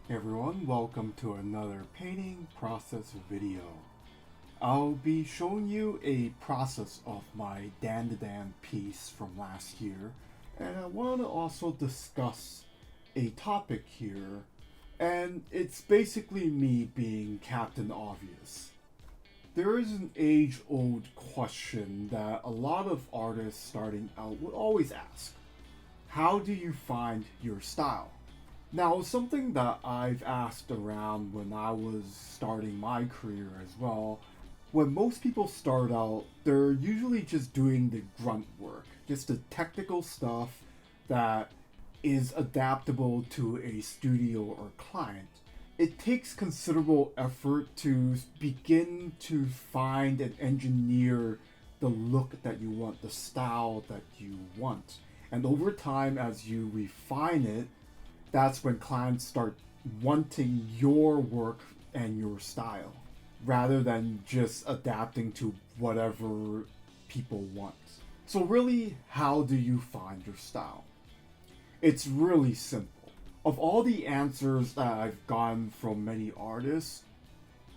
Hey everyone, welcome to another painting process video. I'll be showing you a process of my Dandadan piece from last year, and I want to also discuss a topic here, and it's basically me being Captain Obvious. There is an age-old question that a lot of artists starting out would always ask. How do you find your style? Now, something that I've asked around when I was starting my career as well, when most people start out, they're usually just doing the grunt work, just the technical stuff that is adaptable to a studio or client. It takes considerable effort to begin to find and engineer the look that you want, the style that you want. And over time, as you refine it, that's when clients start wanting your work and your style rather than just adapting to whatever people want. So, really, how do you find your style? It's really simple. Of all the answers that I've gotten from many artists,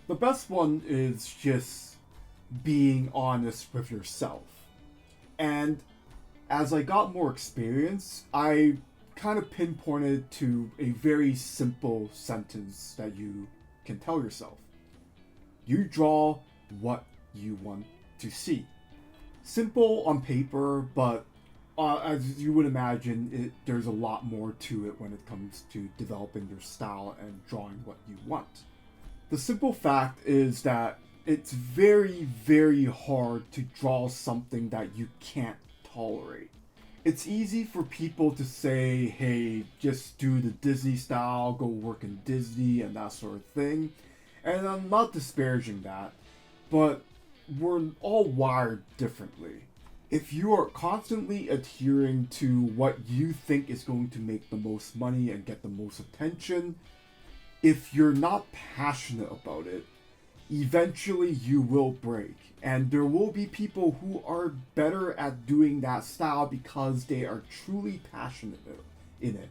the best one is just being honest with yourself. And as I got more experience, I kind of pinpointed to a very simple sentence that you can tell yourself. You draw what you want to see. Simple on paper, but as you would imagine, there's a lot more to it when it comes to developing your style and drawing what you want. The simple fact is that it's very, very hard to draw something that you can't tolerate. It's easy for people to say, hey, just do the Disney style, go work in Disney, and that sort of thing. And I'm not disparaging that, but we're all wired differently. If you are constantly adhering to what you think is going to make the most money and get the most attention, if you're not passionate about it, eventually you will break. And there will be people who are better at doing that style because they are truly passionate in it.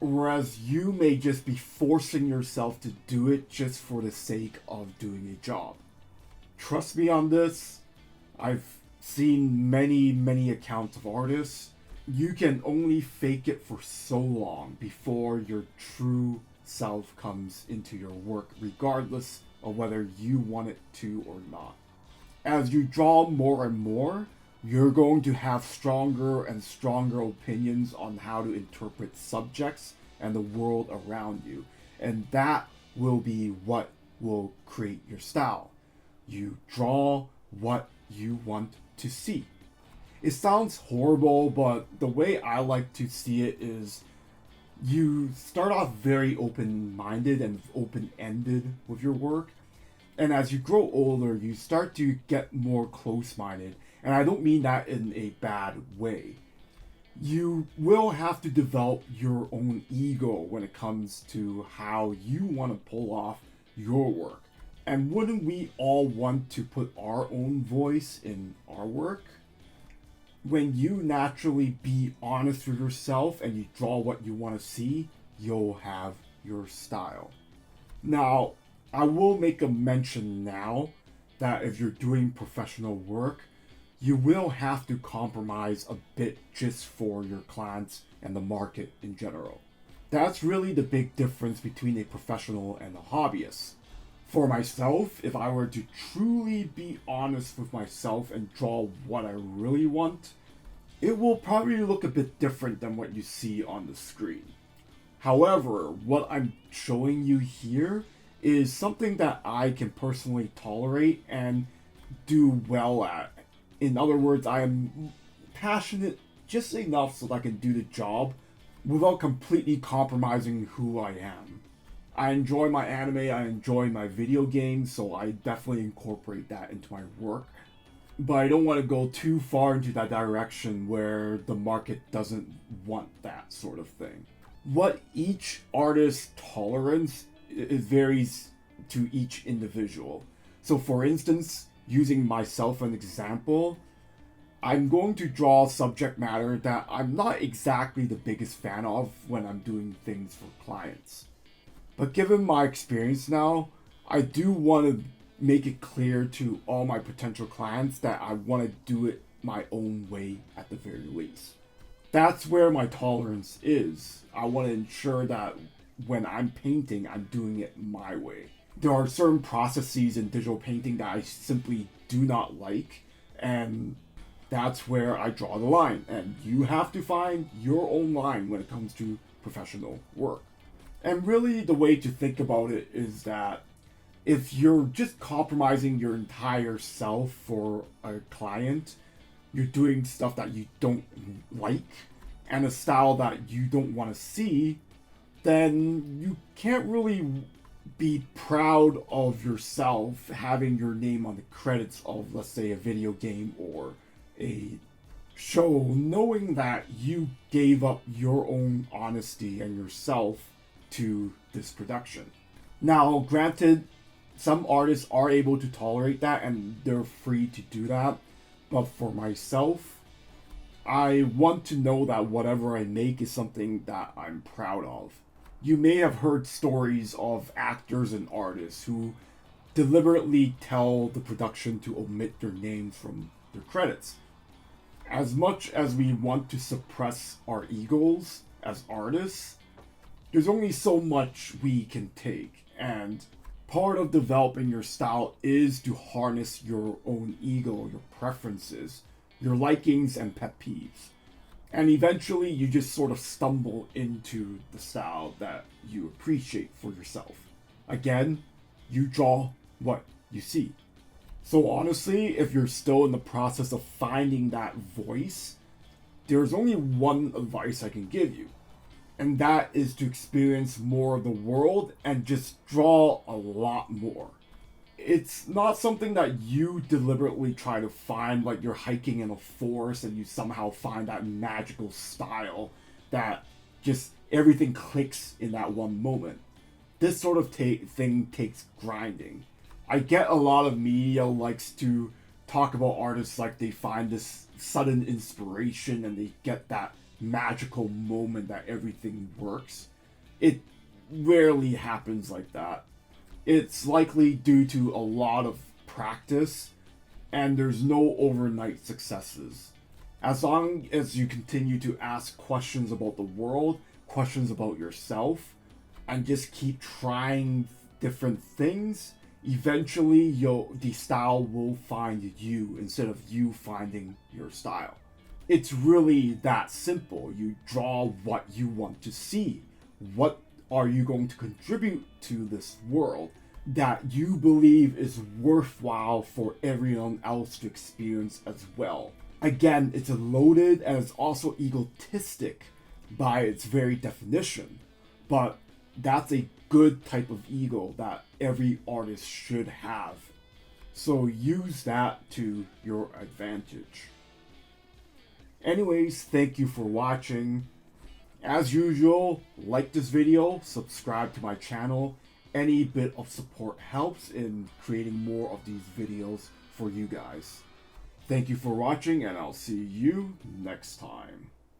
Whereas you may just be forcing yourself to do it just for the sake of doing a job. Trust me on this. I've seen many, many accounts of artists. You can only fake it for so long before your true self comes into your work, regardless of whether you want it to or not. As you draw more and more, you're going to have stronger and stronger opinions on how to interpret subjects and the world around you. And that will be what will create your style. You draw what you want to see. It sounds horrible, but the way I like to see it is you start off very open minded and open ended with your work. And as you grow older, you start to get more close minded. And I don't mean that in a bad way. You will have to develop your own ego when it comes to how you want to pull off your work. And wouldn't we all want to put our own voice in our work? When you naturally be honest with yourself and you draw what you want to see, you'll have your style. Now, I will make a mention now that if you're doing professional work, you will have to compromise a bit just for your clients and the market in general. That's really the big difference between a professional and a hobbyist. For myself, if I were to truly be honest with myself and draw what I really want, it will probably look a bit different than what you see on the screen. However, what I'm showing you here is something that I can personally tolerate and do well at. In other words, I am passionate just enough so that I can do the job without completely compromising who I am. I enjoy my anime, I enjoy my video games, so I definitely incorporate that into my work. But I don't want to go too far into that direction where the market doesn't want that sort of thing. What each artist's tolerance it varies to each individual. So, for instance, using myself as an example, I'm going to draw subject matter that I'm not exactly the biggest fan of when I'm doing things for clients. But given my experience now, I do want to make it clear to all my potential clients that I want to do it my own way at the very least. That's where my tolerance is. I want to ensure that when I'm painting, I'm doing it my way. There are certain processes in digital painting that I simply do not like, and that's where I draw the line. And you have to find your own line when it comes to professional work. And really, the way to think about it is that if you're just compromising your entire self for a client, you're doing stuff that you don't like and a style that you don't want to see, then you can't really be proud of yourself having your name on the credits of, let's say, a video game or a show, knowing that you gave up your own honesty and yourself to this production. Now, granted, some artists are able to tolerate that and they're free to do that, but for myself, I want to know that whatever I make is something that I'm proud of. You may have heard stories of actors and artists who deliberately tell the production to omit their names from their credits. As much as we want to suppress our egos as artists, there's only so much we can take, and part of developing your style is to harness your own ego, your preferences, your likings and pet peeves. And eventually you just sort of stumble into the style that you appreciate for yourself. Again, you draw what you see. So honestly, if you're still in the process of finding that voice, there's only one advice I can give you. And that is to experience more of the world and just draw a lot more. It's not something that you deliberately try to find, like you're hiking in a forest and you somehow find that magical style that just everything clicks in that one moment. This sort of thing takes grinding. I get a lot of media likes to talk about artists like they find this sudden inspiration and they get that magical moment that everything works. It rarely happens like that. It's likely due to a lot of practice, and there's no overnight successes. As long as you continue to ask questions about the world, questions about yourself, and just keep trying different things, eventually the style will find you instead of you finding your style. It's really that simple. You draw what you want to see. What are you going to contribute to this world that you believe is worthwhile for everyone else to experience as well? Again, it's loaded and it's also egotistic by its very definition, but that's a good type of ego that every artist should have. So use that to your advantage. Anyways, thank you for watching. As usual, like this video, subscribe to my channel. Any bit of support helps in creating more of these videos for you guys. Thank you for watching, and I'll see you next time.